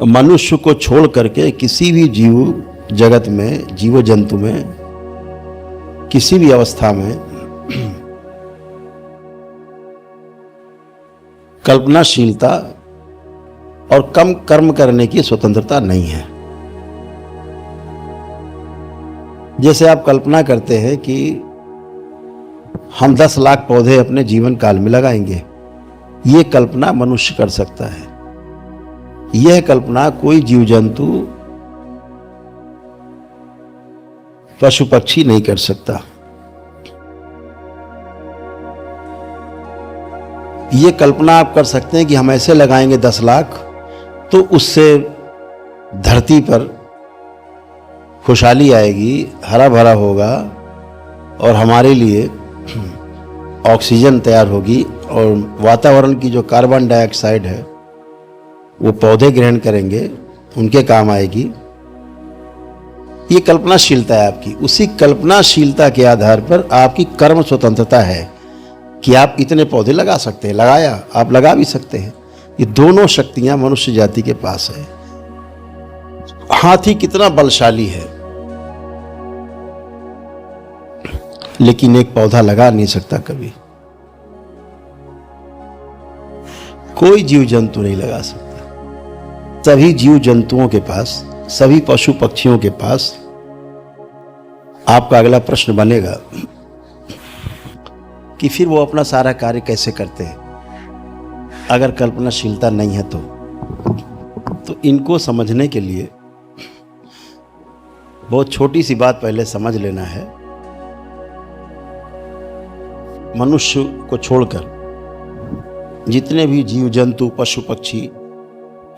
मनुष्य को छोड़ करके किसी भी जीव जगत में, जीव जंतु में, किसी भी अवस्था में कल्पनाशीलता और कम कर्म करने की स्वतंत्रता नहीं है। जैसे आप कल्पना करते हैं कि हम 10 लाख पौधे अपने जीवन काल में लगाएंगे, ये कल्पना मनुष्य कर सकता है। यह कल्पना कोई जीव जंतु, पशु पक्षी नहीं कर सकता। ये कल्पना आप कर सकते हैं कि हम ऐसे लगाएंगे 10 लाख तो उससे धरती पर खुशहाली आएगी, हरा भरा होगा और हमारे लिए ऑक्सीजन तैयार होगी और वातावरण की जो कार्बन डाइऑक्साइड है वो पौधे ग्रहण करेंगे, उनके काम आएगी। ये कल्पनाशीलता है आपकी। उसी कल्पनाशीलता के आधार पर आपकी कर्म स्वतंत्रता है कि आप इतने पौधे लगा सकते हैं। लगाया, आप लगा भी सकते हैं। ये दोनों शक्तियां मनुष्य जाति के पास है। हाथी कितना बलशाली है, लेकिन एक पौधा लगा नहीं सकता कभी। कोई जीव जंतु नहीं लगा सकता। सभी जीव जंतुओं के पास, सभी पशु पक्षियों के पास आपका अगला प्रश्न बनेगा कि फिर वो अपना सारा कार्य कैसे करते हैं अगर कल्पनाशीलता नहीं है तो इनको समझने के लिए बहुत छोटी सी बात पहले समझ लेना है। मनुष्य को छोड़कर जितने भी जीव जंतु, पशु पक्षी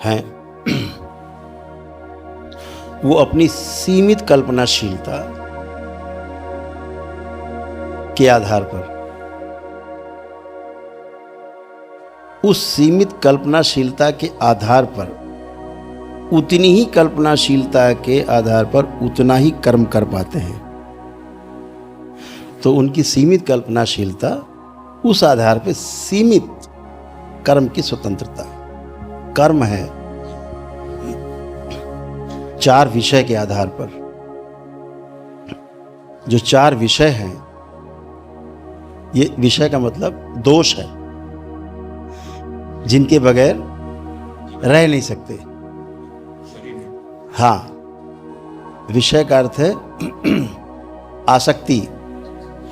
हैं, वो अपनी सीमित कल्पनाशीलता के आधार पर, उस सीमित कल्पनाशीलता के आधार पर, उतनी ही कल्पनाशीलता के आधार पर उतना ही कर्म कर पाते हैं। तो उनकी सीमित कल्पनाशीलता, उस आधार पर सीमित कर्म की स्वतंत्रता। कर्म है 4 विषय के आधार पर। जो 4 विषय हैं, ये विषय का मतलब दोष है, जिनके बगैर रह नहीं सकते। हाँ, विषय का अर्थ है आसक्ति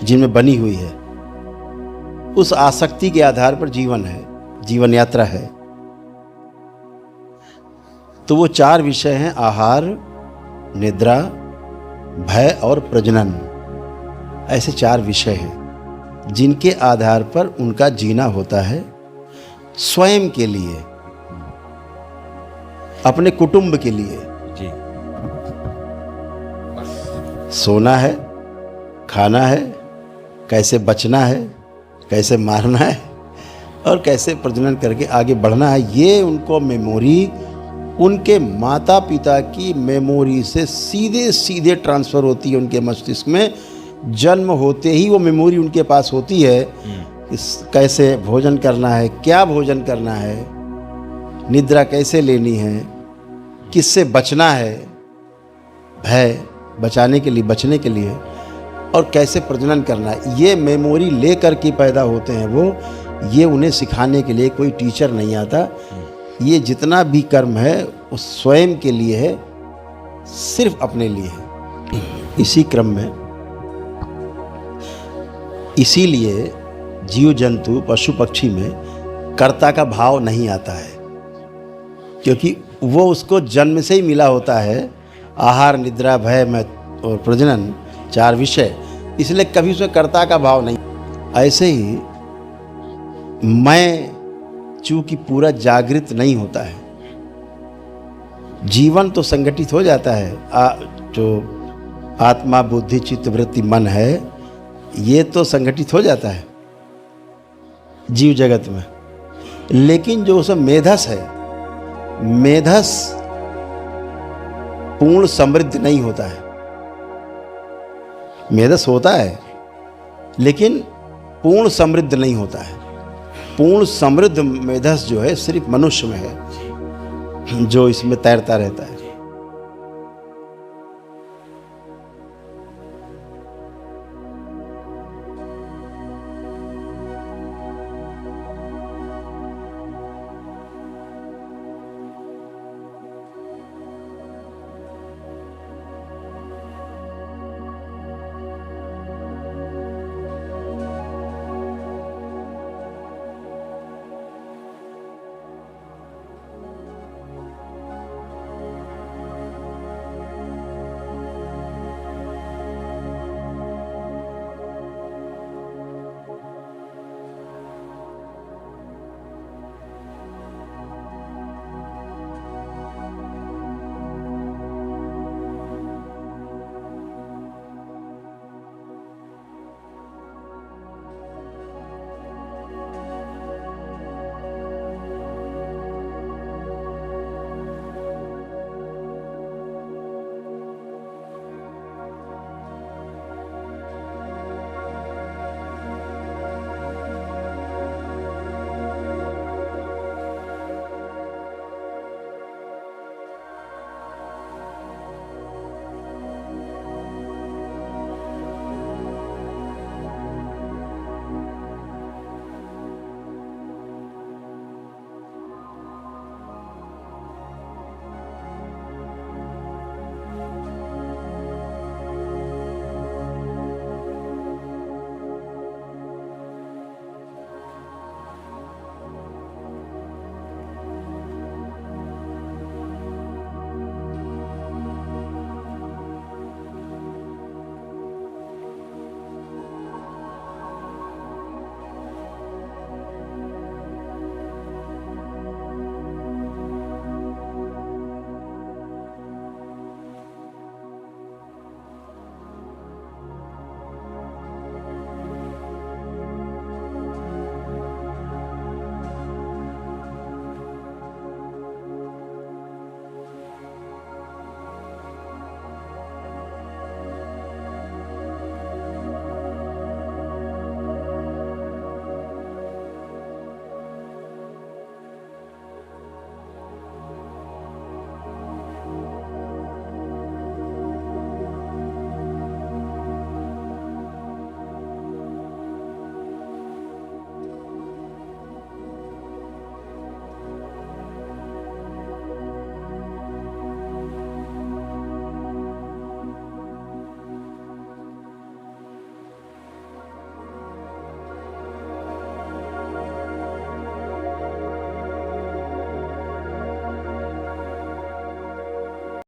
जिनमें बनी हुई है। उस आसक्ति के आधार पर जीवन है, जीवन यात्रा है। तो वो 4 विषय हैं: आहार, निद्रा, भय और प्रजनन। ऐसे 4 विषय हैं जिनके आधार पर उनका जीना होता है स्वयं के लिए, अपने कुटुंब के लिए। जी। सोना है, खाना है, कैसे बचना है, कैसे मारना है और कैसे प्रजनन करके आगे बढ़ना है। ये उनको मेमोरी उनके माता पिता की मेमोरी से सीधे सीधे ट्रांसफ़र होती है उनके मस्तिष्क में। जन्म होते ही वो मेमोरी उनके पास होती है कि कैसे भोजन करना है, क्या भोजन करना है, निद्रा कैसे लेनी है, किससे बचना है, भय बचाने के लिए, बचने के लिए, और कैसे प्रजनन करना है। ये मेमोरी लेकर के पैदा होते हैं वो। ये उन्हें सिखाने के लिए कोई टीचर नहीं आता। ये जितना भी कर्म है वो स्वयं के लिए है, सिर्फ अपने लिए है। इसी क्रम में, इसीलिए जीव जंतु, पशु पक्षी में कर्ता का भाव नहीं आता है, क्योंकि वो उसको जन्म से ही मिला होता है। आहार, निद्रा, भय और प्रजनन 4 विषय, इसलिए कभी उसमें कर्ता का भाव नहीं। ऐसे ही मैं चूंकि पूरा जागृत नहीं होता है, जीवन तो संगठित हो जाता है। जो आत्मा, बुद्धि, चित्त, वृत्ति, मन है, ये तो संगठित हो जाता है जीव जगत में। लेकिन जो उसमें मेधस है, मेधस पूर्ण समृद्ध नहीं होता है। मेधस होता है लेकिन पूर्ण समृद्ध नहीं होता है। पूर्ण समृद्ध मेधस जो है सिर्फ मनुष्य में है। जो इसमें तैरता रहता है।